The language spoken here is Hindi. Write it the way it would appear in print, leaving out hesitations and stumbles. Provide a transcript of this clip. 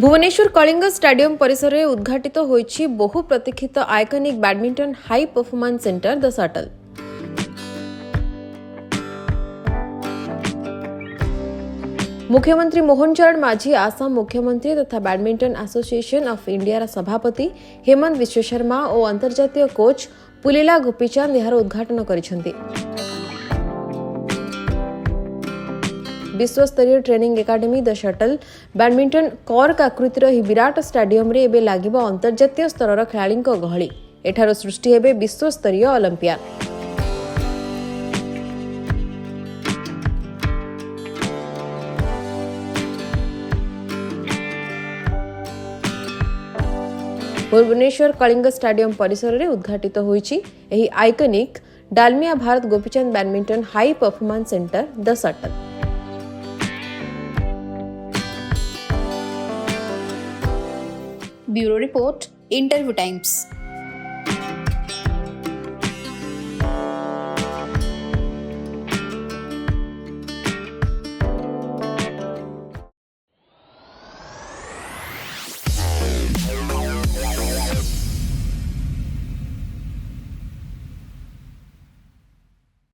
भुवनेश्वर कलिंग स्टाडियम परिसर में उद्घाटित होईछि बहु प्रतीक्षित iconic badminton high performance centre the shuttle. मुख्यमंत्री मोहन चरण माझी, आसाम मुख्यमंत्री तथा बैडमिंटन एसोसिएशन ऑफ इंडिया सभापति हेमंत विश्व शर्मा और अंतर्जातीय कोच पुलिला गोपीचंद यार उद्घाटन करिसेंति। विश्वस्तरीय training academy the shuttle badminton cork आकृतिर ही विराट स्टाडियम रे एबे लागिबो अंतर्जातीय स्तरर खेलाड़ींक गहली। एठार सृष्टि हेबे विश्वस्तरीय ओलंपियान। भुवनेश्वर कलिंग स्टाडियम परिसर में उद्घाटित होईछि एही iconic Dalmia Bharat Gopichand badminton high performance centre the shuttle. Bureau report, interview times.